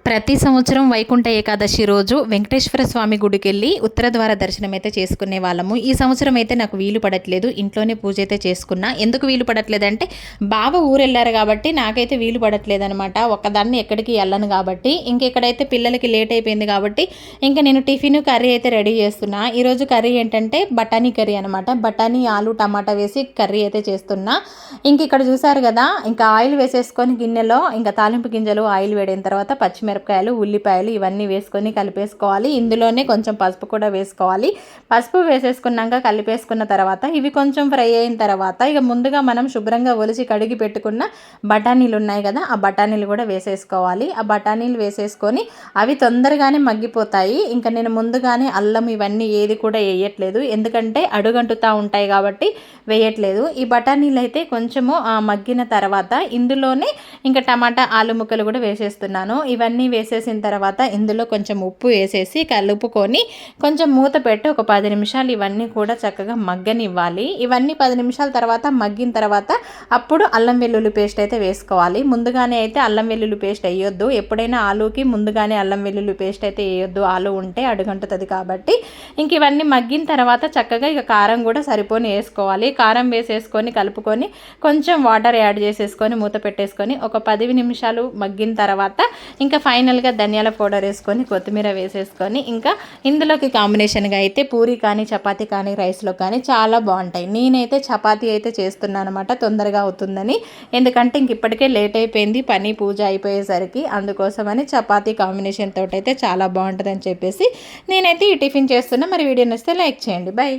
ప్రతి సంవత్సరం వైకుంఠ ఏకాదశి రోజు వెంకటేశ్వర స్వామి గుడికి వెళ్ళి ఉత్తర ద్వార దర్శనం అయితే చేసుకునే వాళ్ళము. ఈ సంవత్సరం అయితే నాకు వీలు పడట్లేదు, ఇంట్లోనే పూజ అయితే చేసుకున్నా. ఎందుకు వీలు పడట్లేదంటే బావ ఊరు వెళ్ళారు కాబట్టి నాకైతే వీలు పడట్లేదు అనమాట. ఒక్కదాన్ని ఎక్కడికి వెళ్ళను కాబట్టి ఇంకెక్కడైతే పిల్లలకి లేట్ అయిపోయింది కాబట్టి ఇంకా నేను టిఫిన్ కర్రీ అయితే రెడీ చేస్తున్నా. ఈరోజు కర్రీ ఏంటంటే బఠానీ కర్రీ అనమాట. బఠానీ ఆలు టమాటా వేసి కర్రీ అయితే చేస్తున్నా. ఇంక ఇక్కడ చూసారు కదా, ఇంకా ఆయిల్ వేసేసుకొని గిన్నెలో ఇంకా తాలింపు గింజలు ఆయిల్ వేడిన తర్వాత పచ్చిమిరపకాయలు ఉల్లిపాయలు ఇవన్నీ వేసుకొని కలిపేసుకోవాలి. ఇందులోనే కొంచెం పసుపు కూడా వేసుకోవాలి. పసుపు వేసేసుకున్నాక కలిపేసుకున్న తర్వాత ఇవి కొంచెం ఫ్రై అయిన తర్వాత ఇక ముందుగా మనం శుభ్రంగా ఒలిచి కడిగి పెట్టుకున్న బఠానీలు ఉన్నాయి కదా, ఆ బఠానీలు కూడా వేసేసుకోవాలి. ఆ బఠానీలు వేసేసుకొని అవి తొందరగానే మగ్గిపోతాయి. ఇంకా నేను ముందుగానే అల్లం ఇవన్నీ ఏది కూడా వేయట్లేదు, ఎందుకంటే అడుగంటుతూ ఉంటాయి కాబట్టి వేయట్లేదు. ఈ బఠానీలు అయితే కొంచెము మగ్గిన తర్వాత ఇందులోనే ఇంకా టమాటా ఆలు ముక్కలు కూడా వేసేస్తున్నాను. ఇవన్నీ వేసేసిన తర్వాత ఇందులో కొంచెం ఉప్పు వేసేసి కలుపుకొని కొంచెం మూత పెట్టి ఒక 10 నిమిషాలు ఇవన్నీ కూడా చక్కగా మగ్గనివ్వాలి. ఇవన్నీ 10 నిమిషాల తర్వాత మగ్గిన తర్వాత అప్పుడు అల్లం వెల్లుల్లి పేస్ట్ అయితే వేసుకోవాలి. ముందుగానే అయితే అల్లం వెల్లుల్లి పేస్ట్ వేయొద్దు. ఎప్పుడైనా ఆలుకి ముందుగానే అల్లం వెల్లుల్లి పేస్ట్ అయితే వేయొద్దు, ఆలు ఉంటే అడుగంటుతుంది కాబట్టి. ఇంక ఇవన్నీ మగ్గిన తర్వాత చక్కగా ఇక కారం కూడా సరిపోని వేసుకోవాలి. కారం వేసేసుకొని కలుపుకొని కొంచెం వాటర్ యాడ్ చేసేసుకొని మూత పెట్టేసుకొని ఒక 10 నిమిషాలు మగ్గిన తర్వాత ఇంకా ఫైనల్గా ధనియాల పౌడర్ వేసుకొని కొత్తిమీర వేసేసుకొని ఇంకా ఇందులోకి కాంబినేషన్గా అయితే పూరి కానీ చపాతీ కానీ రైస్లో కానీ చాలా బాగుంటాయి. నేనైతే చపాతీ అయితే చేస్తున్నాను అనమాట, తొందరగా అవుతుందని. ఎందుకంటే ఇంక ఇప్పటికే లేట్ అయిపోయింది పని పూజ అయిపోయేసరికి, అందుకోసమని చపాతీ కాంబినేషన్ తోటి అయితే చాలా బాగుంటుందని చెప్పేసి నేనైతే ఈ టిఫిన్ చేస్తున్నా. మరి వీడియో నచ్చితే లైక్ చేయండి. బై.